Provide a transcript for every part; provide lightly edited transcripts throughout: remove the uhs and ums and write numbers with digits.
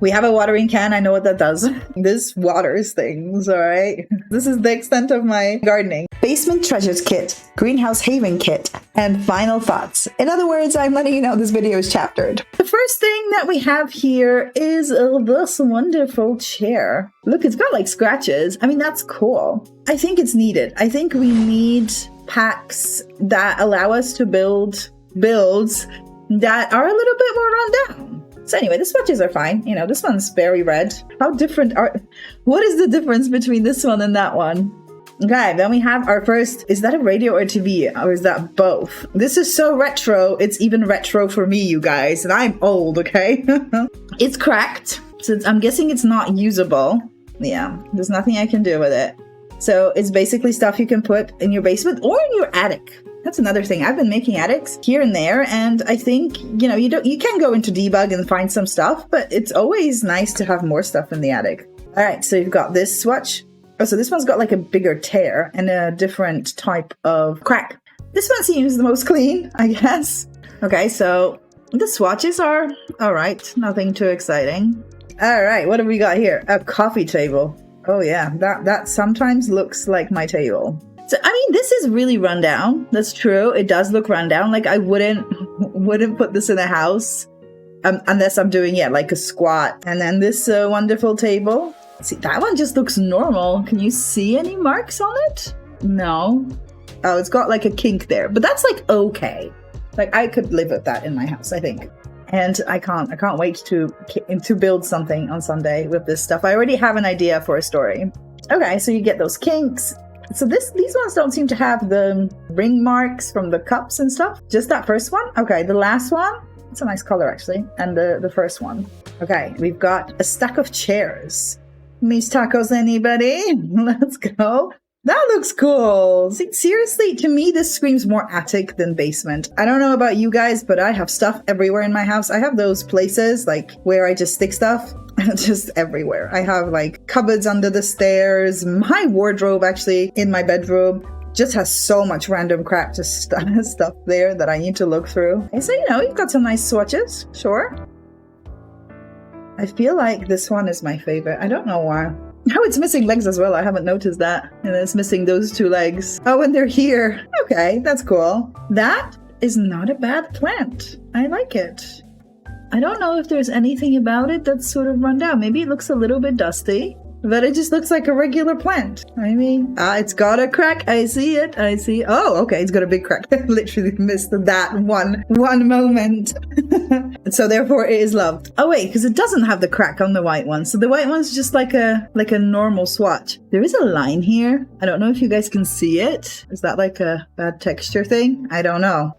We have a watering can. I know what that does. This waters things, all right? This is the extent of my gardening. Basement treasures kit, greenhouse haven kit, and final thoughts. In other words, I'm letting you know this video is chaptered. The first thing that we have here is this wonderful chair. Look, it's got like scratches. I mean, that's cool. I think it's needed. I think we need packs that allow us to build builds that are a little bit more run down. So anyway, the swatches are fine. You know, this one's very red. How different what is the difference between this one and that one? Okay, then we have our first, is that a radio or a TV? Or is that both? This is so retro, it's even retro for me, you guys. And I'm old, okay? It's cracked, so I'm guessing it's not usable. Yeah, there's nothing I can do with it. So it's basically stuff you can put in your basement or in your attic. That's another thing. I've been making attics here and there, and I think, you know, you can go into debug and find some stuff, but it's always nice to have more stuff in the attic. All right, so you've got this swatch. Oh, so this one's got like a bigger tear and a different type of crack. This one seems the most clean, I guess. Okay, so the swatches are all right. Nothing too exciting. All right, what have we got here? A coffee table. Oh yeah, that sometimes looks like my table. So, I mean, this is really run down. That's true. It does look run down. Like I wouldn't put this in a house unless I'm doing, yeah, like a squat. And then this wonderful table. See, that one just looks normal. Can you see any marks on it? No. Oh, it's got like a kink there, but that's like okay. Like I could live with that in my house, I think. And I can't wait to build something on Sunday with this stuff. I already have an idea for a story. Okay, so you get those kinks. So these ones don't seem to have the ring marks from the cups and stuff. Just that first one. Okay, the last one. It's a nice color actually. And the first one. Okay, we've got a stack of chairs. Mis tacos, anybody? Let's go. That looks cool. See, seriously, to me, this screams more attic than basement. I don't know about you guys, but I have stuff everywhere in my house. I have those places like where I just stick stuff just everywhere. I have like cupboards under the stairs. My wardrobe actually in my bedroom just has so much random crap, just stuff there that I need to look through. And so, you know, you've got some nice swatches. Sure. I feel like this one is my favorite. I don't know why. Oh, it's missing legs as well. I haven't noticed that. And it's missing those two legs. Oh, and they're here. Okay, that's cool. That is not a bad plant. I like it. I don't know if there's anything about it that's sort of run down. Maybe it looks a little bit dusty, but it just looks like a regular plant. I mean, it's got a crack. I see it. I see. Oh, okay. It's got a big crack. I literally missed that one moment. So therefore it is loved. Oh wait, because it doesn't have the crack on the white one. So the white one's just like a normal swatch. There is a line here. I don't know if you guys can see it. Is that like a bad texture thing? I don't know.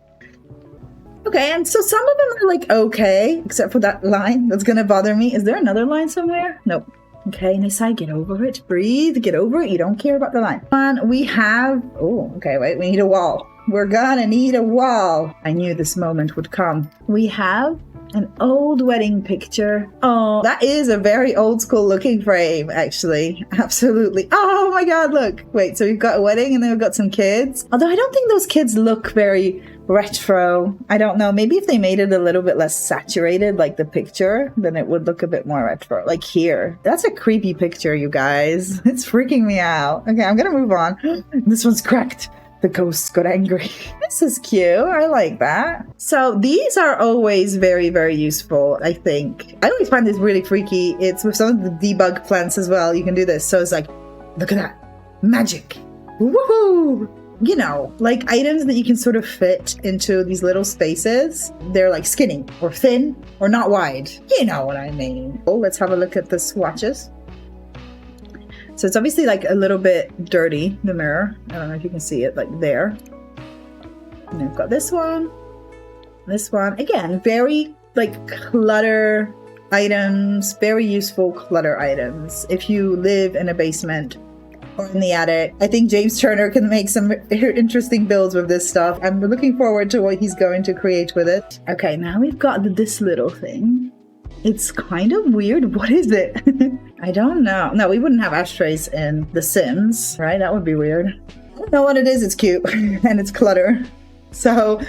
Okay, and so some of them are like okay, except for that line that's gonna bother me. Is there another line somewhere? Nope. Okay, nissai, get over it. Breathe, get over it. You don't care about the line. And we have... Oh, okay, wait. We need a wall. We're gonna need a wall. I knew this moment would come. We have an old wedding picture. Oh, that is a very old school looking frame, actually. Absolutely. Oh my god, look. Wait, so we've got a wedding and then we've got some kids. Although I don't think those kids look very retro. I don't know. Maybe if they made it a little bit less saturated, like the picture, then it would look a bit more retro. Like here. That's a creepy picture, you guys. It's freaking me out. Okay, I'm gonna move on. This one's cracked. The ghosts got angry. This is cute. I like that. So these are always very, very useful, I think. I always find this really freaky. It's with some of the debug plants as well. You can do this. So it's like, look at that. Magic. Woohoo! You know, like items that you can sort of fit into these little spaces. They're like skinny or thin or not wide. You know what I mean. Oh, let's have a look at the swatches. So it's obviously like a little bit dirty, the mirror. I don't know if you can see it like there. And I've got this one. This one. Again, very like clutter items, very useful clutter items. If you live in a basement or in the attic, I think James Turner can make some interesting builds with this stuff. I'm looking forward to what he's going to create with it. Okay, now we've got this little thing. It's kind of weird. What is it? I don't know. No, we wouldn't have ashtrays in The Sims, right? That would be weird. I don't know what it is. It's cute and it's clutter. So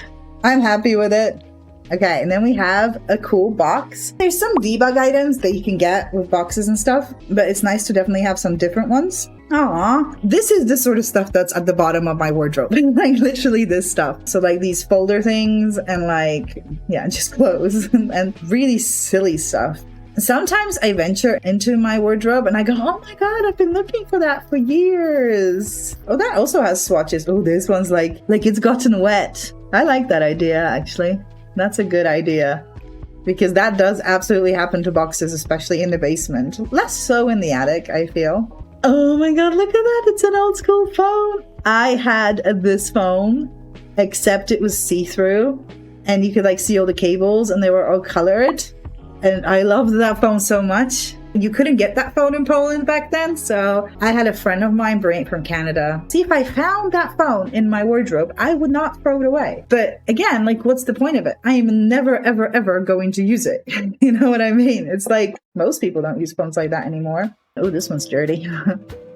I'm happy with it. Okay, and then we have a cool box. There's some debug items that you can get with boxes and stuff, but it's nice to definitely have some different ones. Aw, this is the sort of stuff that's at the bottom of my wardrobe. Like literally this stuff. So like these folder things and like, yeah, just clothes and really silly stuff. Sometimes I venture into my wardrobe and I go, oh my god, I've been looking for that for years. Oh, that also has swatches. Oh, this one's like it's gotten wet. I like that idea, actually. That's a good idea. Because that does absolutely happen to boxes, especially in the basement. Less so in the attic, I feel. Oh my god, look at that. It's an old school phone. I had this phone, except it was see-through. And you could like see all the cables and they were all colored. And I loved that phone so much. You couldn't get that phone in Poland back then, so I had a friend of mine bring it from Canada. See, if I found that phone in my wardrobe, I would not throw it away. But again, like, what's the point of it? I am never, ever, ever going to use it. You know what I mean? It's like, most people don't use phones like that anymore. Oh, this one's dirty.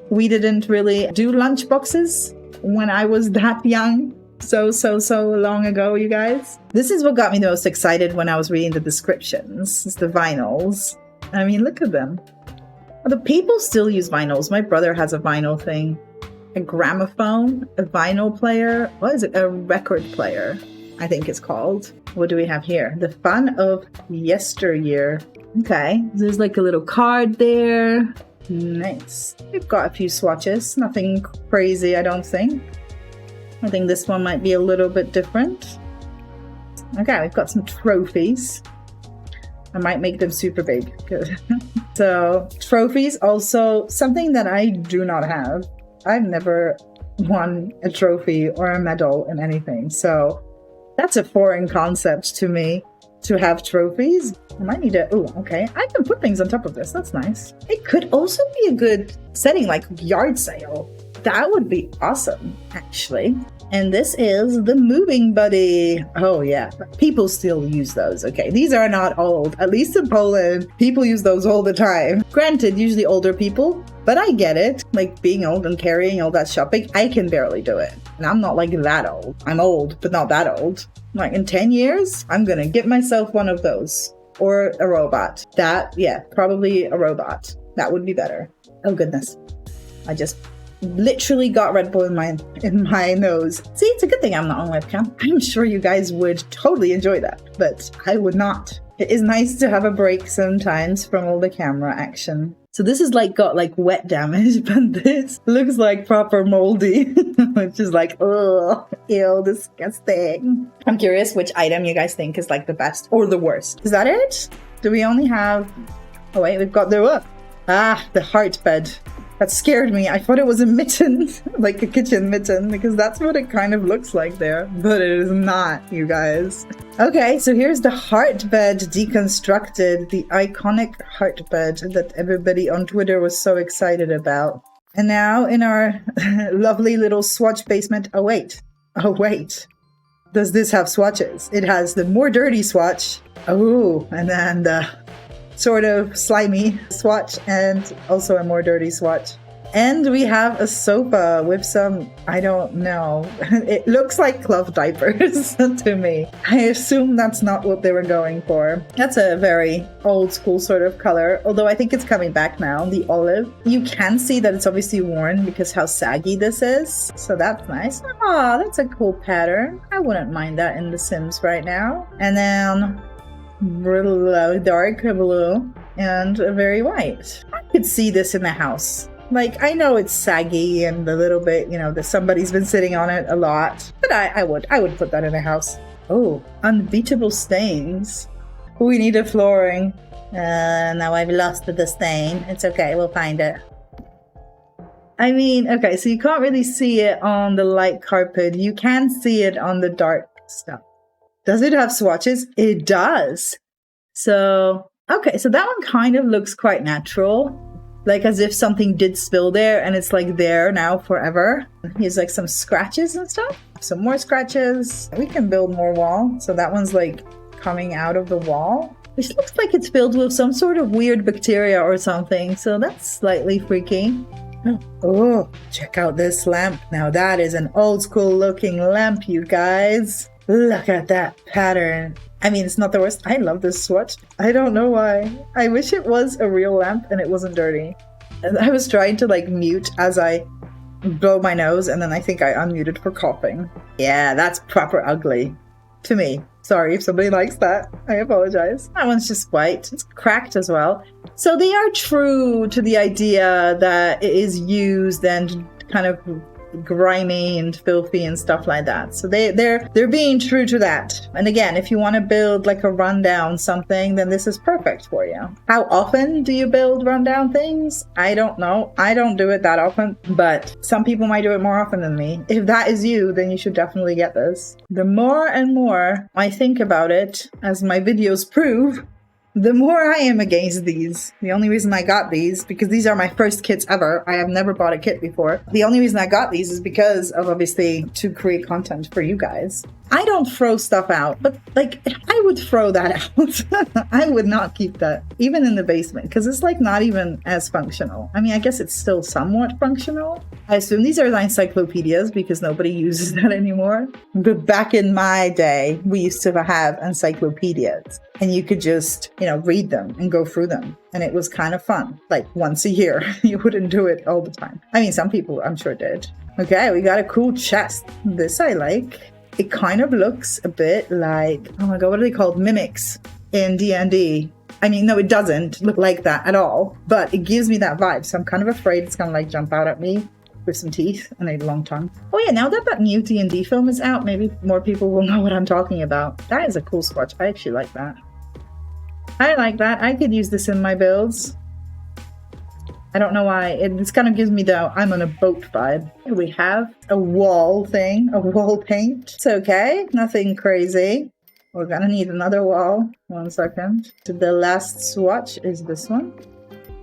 We didn't really do lunch boxes when I was that young. So long ago, you guys. This is what got me the most excited when I was reading the descriptions. It's the vinyls. I mean, look at them. The people still use vinyls. My brother has a vinyl thing. A gramophone, a vinyl player. What is it? A record player, I think it's called. What do we have here? The fun of yesteryear. Okay, there's like a little card there. Nice. We've got a few swatches. Nothing crazy, I don't think. I think this one might be a little bit different. Okay, we've got some trophies. I might make them super big. So, trophies, also something that I do not have. I've never won a trophy or a medal in anything. So, that's a foreign concept to me, to have trophies. I might need to, oh, okay. I can put things on top of this. That's nice. It could also be a good setting, like yard sale. That would be awesome, actually. And this is the moving buddy. Oh yeah, people still use those. Okay, these are not old. At least in Poland, people use those all the time. Granted, usually older people, but I get it. Like being old and carrying all that shopping, I can barely do it. And I'm not like that old. I'm old, but not that old. Like in 10 years, I'm gonna get myself one of those. Or a robot. That, yeah, probably a robot. That would be better. Oh goodness. I just literally got Red Bull in my nose. See, it's a good thing I'm not on webcam. I'm sure you guys would totally enjoy that, but I would not. It is nice to have a break sometimes from all the camera action. So this is like got like wet damage, but this looks like proper moldy, which is like, oh, ew, disgusting. I'm curious which item you guys think is like the best or the worst. Is that it? Do we only have, oh wait, we've got the, the heart bed. That scared me. I thought it was a mitten, like a kitchen mitten, because that's what it kind of looks like there. But it is not, you guys. Okay, so here's the heart bed deconstructed, the iconic heart bed that everybody on Twitter was so excited about. And now in our lovely little swatch basement, oh wait. Does this have swatches? It has the more dirty swatch. Oh, and then the sort of slimy swatch and also a more dirty swatch. And we have a sofa with some, I don't know, it looks like cloth diapers to me. I assume that's not what they were going for. That's a very old school sort of color, although I think it's coming back now, the olive. You can see that it's obviously worn because how saggy this is, so that's nice. Oh, that's a cool pattern. I wouldn't mind that in The Sims right now. And then really dark blue and very white. I could see this in the house. Like, I know it's saggy and a little bit, you know, that somebody's been sitting on it a lot, but I would put that in the house. Oh, unbeatable stains. We need a flooring. Now I've lost the stain. It's okay, we'll find it. I mean, okay, so you can't really see it on the light carpet. You can see it on the dark stuff. Does it have swatches? It does. So, okay, so that one kind of looks quite natural. Like as if something did spill there and it's like there now forever. Here's like some scratches and stuff. Some more scratches. We can build more wall. So that one's like coming out of the wall, which looks like it's filled with some sort of weird bacteria or something. So that's slightly freaky. Oh, check out this lamp. Now that is an old school looking lamp, you guys. Look at that pattern. I mean, it's not the worst. I love this swatch. I don't know why. I wish it was a real lamp and it wasn't dirty. And I was trying to like mute as I blow my nose, and then I think I unmuted for coughing. Yeah, that's proper ugly. To me. Sorry if somebody likes that. I apologize. That one's just white. It's cracked as well. So they are true to the idea that it is used and kind of grimy and filthy and stuff like that. So they're being true to that. And again, if you want to build like a rundown something, then this is perfect for you. How often do you build rundown things? I don't know. I don't do it that often, but some people might do it more often than me. If that is you, then you should definitely get this. The more and more I think about it, as my videos prove, the more I am against these. The only reason I got these, because these are my first kits ever. I have never bought a kit before. The only reason I got these is because of, obviously, to create content for you guys. I don't throw stuff out, but like, I would throw that out. I would not keep that, even in the basement, because it's like not even as functional. I mean, I guess it's still somewhat functional. I assume these are encyclopedias because nobody uses that anymore. But back in my day, we used to have encyclopedias. And you could just, you know, read them and go through them. And it was kind of fun. Like once a year. You wouldn't do it all the time. I mean, some people I'm sure did. Okay, we got a cool chest. This I like. It kind of looks a bit like, oh my god, what are they called? Mimics in D&D. I mean, no, it doesn't look like that at all. But it gives me that vibe. So I'm kind of afraid it's going to like jump out at me with some teeth and a long tongue. Oh yeah, now that that new D&D film is out, maybe more people will know what I'm talking about. That is a cool swatch. I actually like that. I like that. I could use this in my builds. I don't know why. This kind of gives me the I'm on a boat vibe. We have a wall thing, a wall paint. It's okay. Nothing crazy. We're gonna need another wall. 1 second. So the last swatch is this one.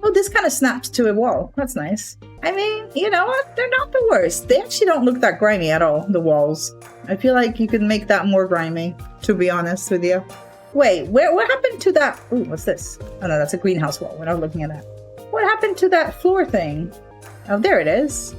Oh, this kind of snaps to a wall. That's nice. I mean, you know what? They're not the worst. They actually don't look that grimy at all, the walls. I feel like you could make that more grimy, to be honest with you. Wait, what happened to that? Ooh, what's this? Oh no, that's a greenhouse wall. We're not looking at that. What happened to that floor thing? Oh, there it is.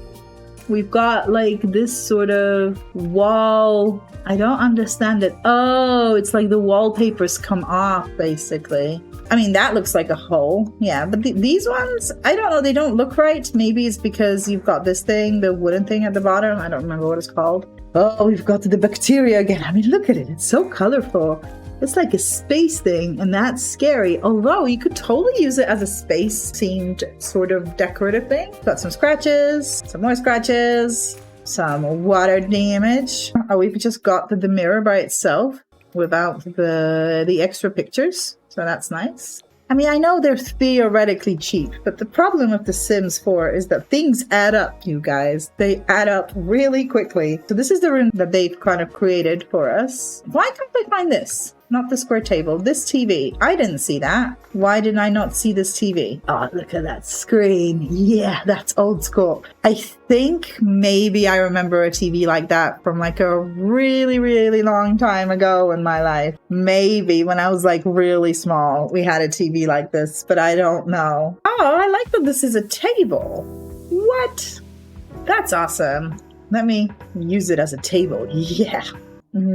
We've got like this sort of wall. I don't understand it. Oh, it's like the wallpapers come off, basically. I mean, that looks like a hole. Yeah, but these ones, I don't know. They don't look right. Maybe it's because you've got this thing, the wooden thing at the bottom. I don't remember what it's called. Oh, we've got the bacteria again. I mean, look at it. It's so colorful. It's like a space thing, and that's scary. Although you could totally use it as a space-themed sort of decorative thing. Got some scratches, some more scratches, some water damage. Oh, we've just got the mirror by itself without the extra pictures. So that's nice. I mean, I know they're theoretically cheap, but the problem with The Sims 4 is that things add up, you guys. They add up really quickly. So this is the room that they've kind of created for us. Why can't I find this? Not the square table. This TV. I didn't see that. Why did I not see this TV? Oh, look at that screen. Yeah, that's old school. I think maybe I remember a TV like that from like a really, really long time ago in my life. Maybe when I was like really small, we had a TV like this, but I don't know. Oh, I like that this is a table. What? That's awesome. Let me use it as a table. Yeah.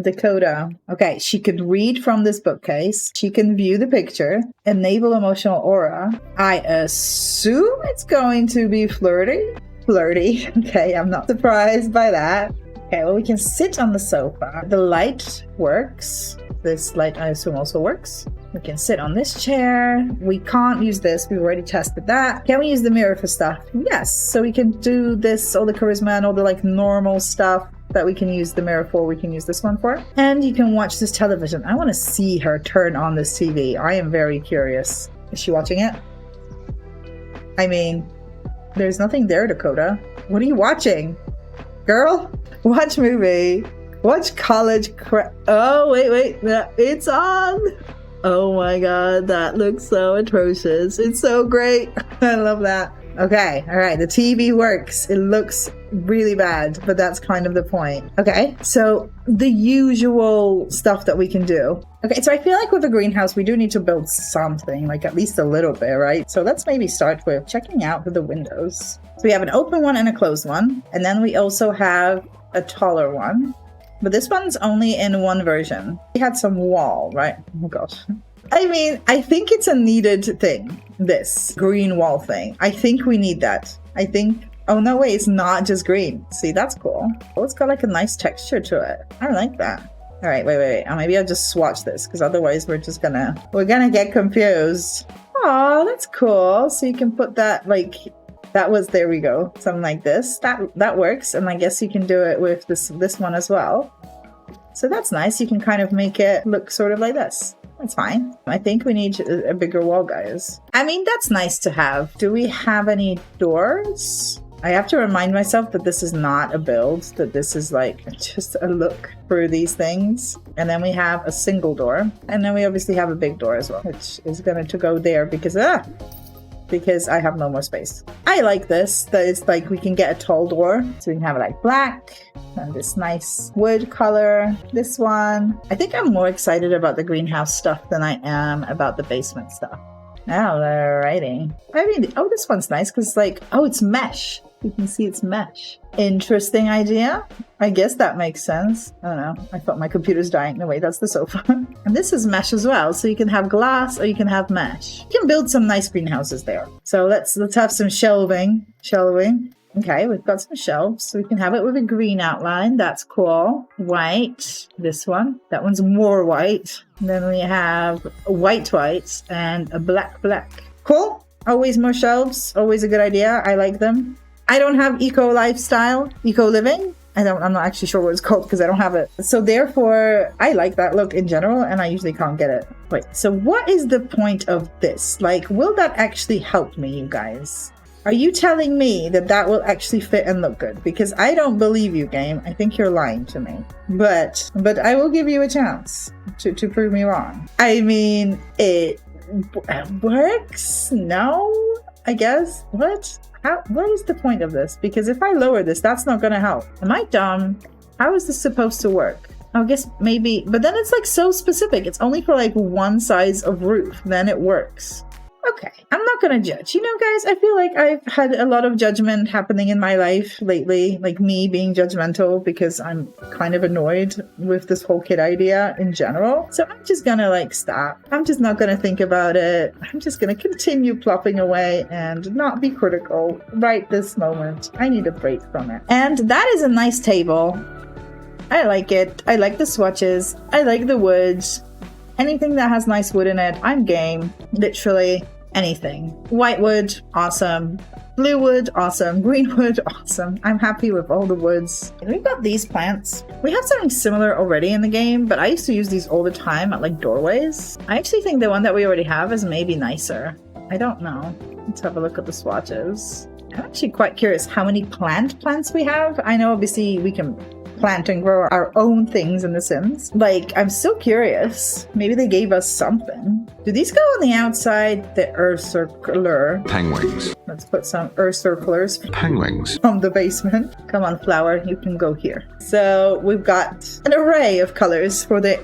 Dakota. Okay, she could read from this bookcase. She can view the picture. Enable emotional aura. I assume it's going to be flirty. Flirty. Okay, I'm not surprised by that. Okay, well, we can sit on the sofa. The light works. This light, I assume, also works. We can sit on this chair. We can't use this. We've already tested that. Can we use the mirror for stuff? Yes. So we can do this, all the charisma and all the like normal stuff that we can use the mirror for, we can use this one for. And you can watch this television. I want to see her turn on this TV. I am very curious. Is she watching it? I mean, there's nothing there, Dakota. What are you watching? Girl, watch movie. Watch college crap. Oh, wait. It's on. Oh my god, that looks so atrocious. It's so great. I love that. Okay, all right, the TV works. It looks really bad, but that's kind of the point. Okay, so the usual stuff that we can do. Okay, so I feel like with a greenhouse, we do need to build something, like at least a little bit, right? So let's maybe start with checking out the windows. So we have an open one and a closed one, and then we also have a taller one. But this one's only in one version. We had some wall, right? Oh gosh. I mean, I think it's a needed thing. This green wall thing. I think we need that. I think... Oh, no, wait, it's not just green. See, that's cool. Oh, it's got like a nice texture to it. I like that. All right, wait. Maybe I'll just swatch this because otherwise we're gonna get confused. Oh, that's cool. So you can put that like, there we go. Something like this. That works. And I guess you can do it with this one as well. So that's nice. You can kind of make it look sort of like this. That's fine. I think we need a bigger wall, guys. I mean, that's nice to have. Do we have any doors? I have to remind myself that this is not a build, that this is like just a look through these things. And then we have a single door. And then we obviously have a big door as well, which is going to go there because I have no more space. I like this, that it's like we can get a tall door. So we can have it like black and this nice wood color. This one. I think I'm more excited about the greenhouse stuff than I am about the basement stuff. Alrighty. I mean, oh, this one's nice because like, oh, it's mesh. You can see it's mesh. Interesting idea. I guess that makes sense. I don't know. I thought my computer's dying. No, wait, that's the sofa. And this is mesh as well. So you can have glass or you can have mesh. You can build some nice greenhouses there. So let's have some shelving. Okay, we've got some shelves. So we can have it with a green outline. That's cool. White. This one. That one's more white. And then we have white and a black. Cool. Always more shelves. Always a good idea. I like them. I don't have eco lifestyle, eco living. I'm not actually sure what it's called because I don't have it. So therefore, I like that look in general and I usually can't get it. Wait, so what is the point of this? Like, will that actually help me, you guys? Are you telling me that will actually fit and look good? Because I don't believe you, game. I think you're lying to me. But I will give you a chance to prove me wrong. I mean, it works? No? I guess? What is the point of this? Because if I lower this, that's not going to help. Am I dumb? How is this supposed to work? I guess maybe, but then it's like so specific. It's only for like one size of roof. Then it works. Okay, I'm not gonna judge. You know, guys, I feel like I've had a lot of judgment happening in my life lately, like me being judgmental because I'm kind of annoyed with this whole kit idea in general. So I'm just gonna like stop. I'm just not gonna think about it. I'm just gonna continue plopping away and not be critical right this moment. I need a break from it. And that is a nice table. I like it. I like the swatches. I like the woods. Anything that has nice wood in it, I'm game. Literally anything. White wood, awesome. Blue wood, awesome. Green wood, awesome. I'm happy with all the woods. And we've got these plants. We have something similar already in the game, but I used to use these all the time at like doorways. I actually think the one that we already have is maybe nicer. I don't know. Let's have a look at the swatches. I'm actually quite curious how many plants we have. I know obviously we can plant and grow our own things in The Sims. Like, I'm so curious. Maybe they gave us something. Do these go on the outside? The earth circular. Penguins. Let's put some earth circulars. Penguins. From the basement. Come on, flower. You can go here. So we've got an array of colors for the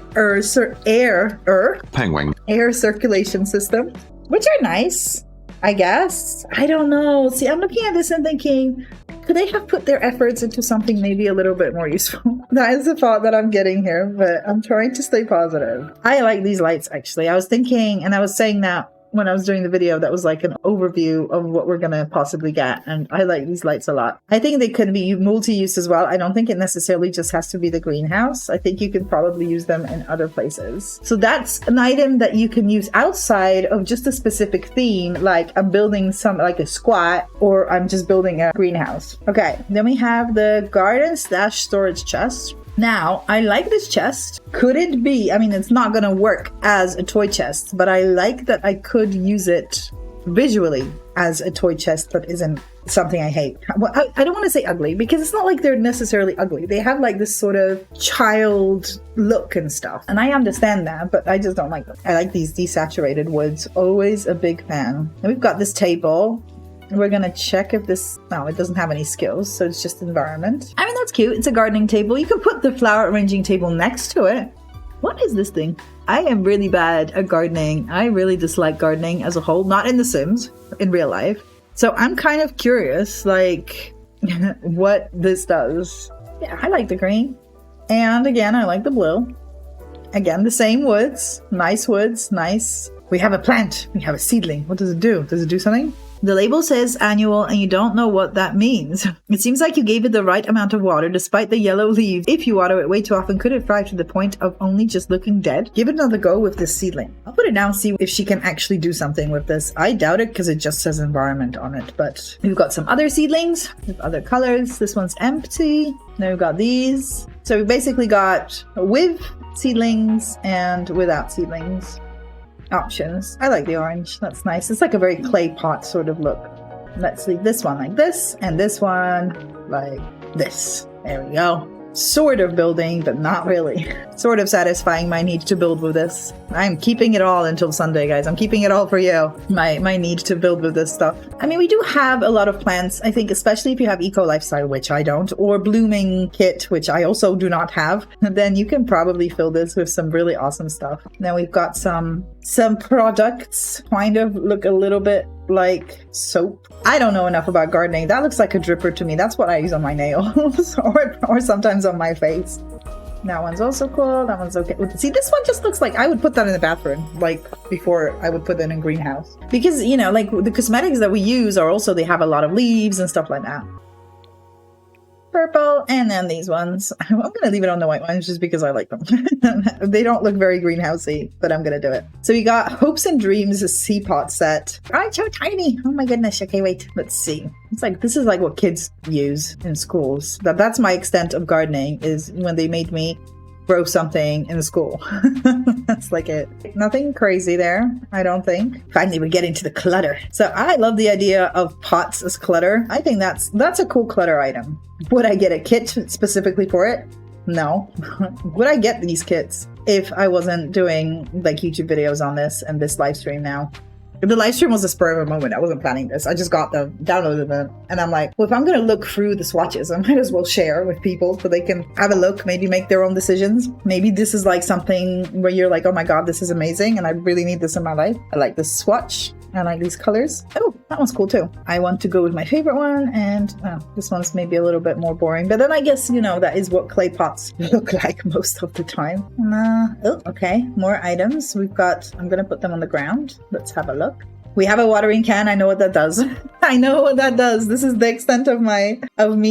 air circulation system, which are nice, I guess. I don't know. See, I'm looking at this and thinking, could they have put their efforts into something maybe a little bit more useful? That is the thought that I'm getting here, but I'm trying to stay positive. I like these lights, actually. I was thinking, and I was saying that when I was doing the video, that was like an overview of what we're going to possibly get. And I like these lights a lot. I think they could be multi-use as well. I don't think it necessarily just has to be the greenhouse. I think you could probably use them in other places. So that's an item that you can use outside of just a specific theme. Like I'm building some, like a squat, or I'm just building a greenhouse. Okay, then we have the garden / storage chest. Now, I like this chest. Could it be, I mean, it's not going to work as a toy chest, but I like that I could use it visually as a toy chest that isn't something I hate. Well, I don't want to say ugly because it's not like they're necessarily ugly. They have like this sort of child look and stuff. And I understand that, but I just don't like them. I like these desaturated woods. Always a big fan. And we've got this table. We're gonna check if this, no, it doesn't have any skills, so it's just environment. I mean, that's cute. It's a gardening table. You can put the flower arranging table next to it. What is this thing? I am really bad at gardening. I really dislike gardening as a whole, not in The Sims, in real life. So I'm kind of curious, like, what this does. Yeah, I like the green. And again, I like the blue. Again, the same woods. Nice woods, nice. We have a plant. We have a seedling. What does it do? Does it do something? The label says annual and you don't know what that means. It seems like you gave it the right amount of water despite the yellow leaves. If you water it way too often, could it thrive to the point of only just looking dead? Give it another go with this seedling. I'll put it down and see if she can actually do something with this. I doubt it because it just says environment on it, but we've got some other seedlings with other colors. This one's empty. Then we've got these. So we basically got with seedlings and without seedlings options. I like the orange. That's nice. It's like a very clay pot sort of look. Let's leave this one like this and this one like this. There we go. Sort of building, but not really. Sort of satisfying my need to build with this. I'm keeping it all until Sunday, guys. I'm keeping it all for you. My need to build with this stuff. I mean, we do have a lot of plants, I think, especially if you have Eco Lifestyle, which I don't, or Blooming Kit, which I also do not have. Then you can probably fill this with some really awesome stuff. Now we've got some products kind of look a little bit like soap. I don't know enough about gardening. That looks like a dripper to me. That's what I use on my nails or sometimes on my face. That one's also cool. That one's okay. See, this one just looks like I would put that in the bathroom, like before I would put that in a greenhouse. Because, you know, like the cosmetics that we use are also, they have a lot of leaves and stuff like that. Purple, and then these ones. I'm going to leave it on the white ones just because I like them. They don't look very greenhousey, but I'm going to do it. So we got Hopes and Dreams Sea Pot set. Oh, it's so tiny. Oh my goodness. Okay, wait. Let's see. It's like, this is like what kids use in schools. That's my extent of gardening, is when they made me grow something in the school. That's like it. Nothing crazy there, I don't think. Finally, we're getting to the clutter. So I love the idea of pots as clutter. I think that's a cool clutter item. Would I get a kit specifically for it? No. Would I get these kits if I wasn't doing like YouTube videos on this and this live stream now? The live stream was a spur of a moment. I wasn't planning this. I just got them, downloaded them, and I'm like, well, if I'm going to look through the swatches, I might as well share with people so they can have a look, maybe make their own decisions. Maybe this is like something where you're like, oh my God, this is amazing, and I really need this in my life. I like this swatch. I like these colors. Oh, that one's cool too. I want to go with my favorite one, and this one's maybe a little bit more boring, but then I guess, you know, that is what clay pots look like most of the time. Oh, okay, more items. We've got, I'm gonna put them on the ground. Let's have a look. We have a watering can. I know what that does. I know what that does. This is the extent of me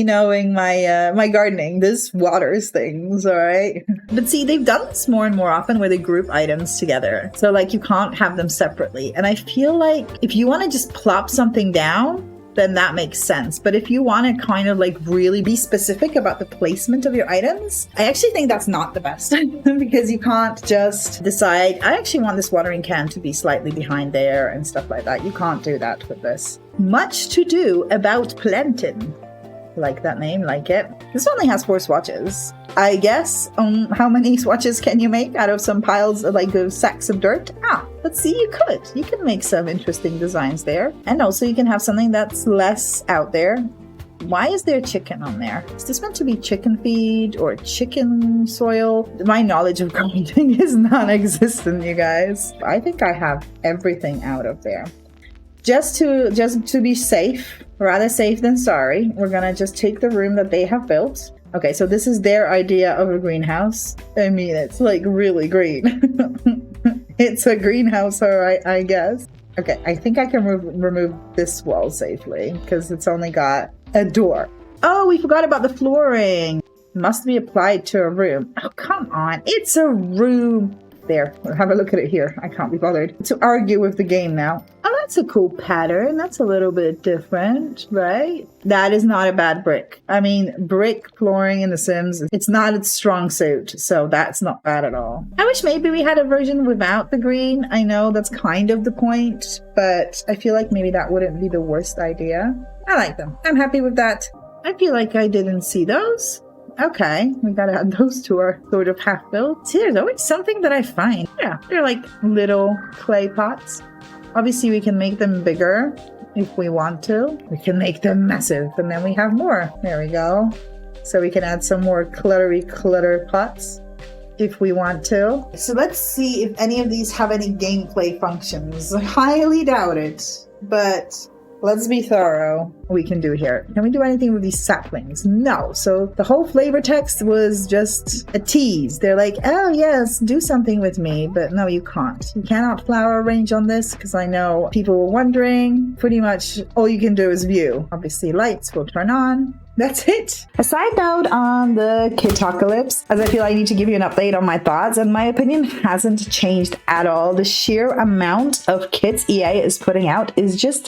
knowing my gardening. This waters things, all right? But see, they've done this more and more often where they group items together. So like you can't have them separately. And I feel like if you want to just plop something down, then that makes sense. But if you want to kind of like really be specific about the placement of your items, I actually think that's not the best because you can't just decide, I actually want this watering can to be slightly behind there and stuff like that. You can't do that with this. Much to do about planting. Like that name, like it. This only has 4 swatches. I guess, how many swatches can you make out of some piles of like sacks of dirt? Let's see, you can make some interesting designs there. And also you can have something that's less out there. Why is there chicken on there? Is this meant to be chicken feed or chicken soil? My knowledge of gardening is non-existent, you guys. I think I have everything out of there. Just to be safe, rather safe than sorry, we're gonna just take the room that they have built. Okay, so this is their idea of a greenhouse. I mean, it's like really green. It's a greenhouse, all right, I guess. Okay, I think I can remove this wall safely because it's only got a door. Oh, we forgot about the flooring. Must be applied to a room. Oh, come on, it's a room. There, have a look at it here. I can't be bothered to argue with the game now. Oh, that's a cool pattern. That's a little bit different, right? That is not a bad brick. I mean, brick flooring in The Sims, it's not its strong suit, so that's not bad at all. I wish maybe we had a version without the green. I know that's kind of the point, but I feel like maybe that wouldn't be the worst idea. I like them. I'm happy with that. I feel like I didn't see those. Okay, we gotta add those to our sort of half-built. See, there's always something that I find. Yeah, they're like little clay pots. Obviously, we can make them bigger if we want to. We can make them massive, and then we have more. There we go. So we can add some more clutter pots if we want to. So let's see if any of these have any gameplay functions. I highly doubt it, but let's be thorough. We can do here. Can we do anything with these saplings? No. So the whole flavor text was just a tease. They're like, oh yes, do something with me, but no, you can't. You cannot flower arrange on this because I know people were wondering. Pretty much all you can do is view. Obviously lights will turn on. That's it. A side note on the Kitocalypse, as I feel I need to give you an update on my thoughts, and my opinion hasn't changed at all. The sheer amount of kits EA is putting out is just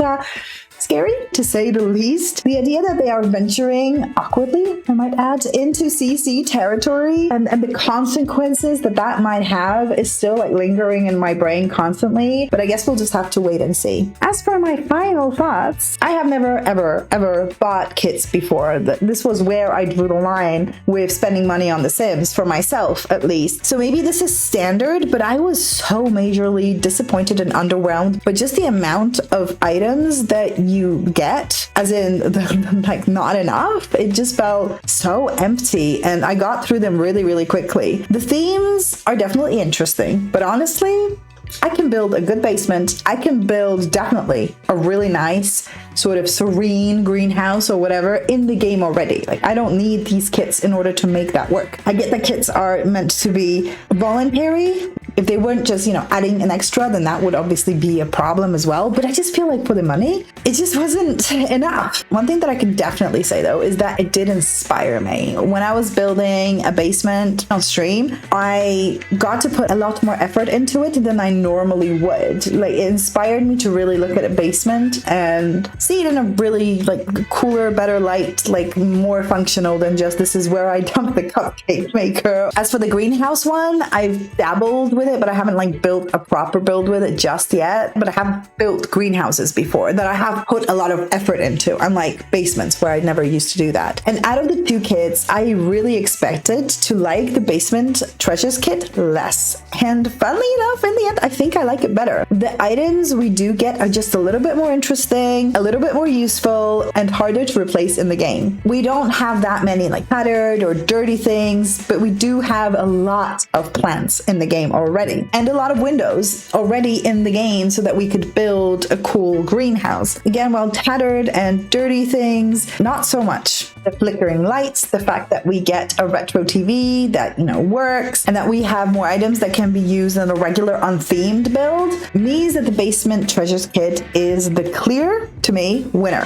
scary, to say the least. The idea that they are venturing awkwardly, I might add, into CC territory and the consequences that that might have is still like lingering in my brain constantly, but I guess we'll just have to wait and see. As for my final thoughts, I have never, ever bought kits before. This was where I drew the line with spending money on The Sims, for myself at least. So maybe this is standard, but I was so majorly disappointed and underwhelmed by just the amount of items that you get, as in like not enough. It just felt so empty, and I got through them really quickly. The themes are definitely interesting, but honestly, I can build a good basement. I can build definitely a really nice sort of serene greenhouse or whatever in the game already. Like, I don't need these kits in order to make that work. I get that kits are meant to be voluntary. If they weren't just, adding an extra, then that would obviously be a problem as well. But I just feel like for the money, it just wasn't enough. One thing that I can definitely say though is that it did inspire me. When I was building a basement on stream, I got to put a lot more effort into it than I normally would. Like, it inspired me to really look at a basement and see it in a really cooler, better light, more functional than just this is where I dump the cupcake maker. As for the greenhouse one, I've dabbled with it, but I haven't built a proper build with it just yet. But I have built greenhouses before that I have put a lot of effort into, unlike basements where I never used to do that. And out of the two kits, I really expected to like the basement treasures kit less. And funnily enough, in the end, I think I like it better. The items we do get are just a little bit more interesting, a little bit more useful, and harder to replace in the game. We don't have that many tattered or dirty things, but we do have a lot of plants in the game already, and a lot of windows already in the game so that we could build a cool greenhouse. Again, while tattered and dirty things, not so much. The flickering lights, the fact that we get a retro TV that, works, and that we have more items that can be used in a regular unthemed build, means that the basement treasures kit is the clear, to me, winner.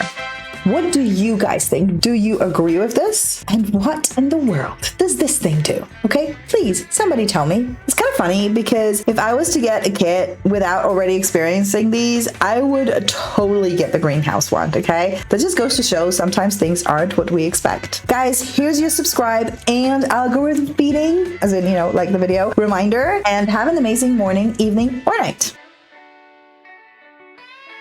What do you guys think? Do you agree with this? And what in the world does this thing do? Okay, please, somebody tell me. It's kind of funny because if I was to get a kit without already experiencing these, I would totally get the greenhouse one, okay? That just goes to show sometimes things aren't what we expect. Guys, here's your subscribe and algorithm beating, as in, like the video, reminder, and have an amazing morning, evening, or night.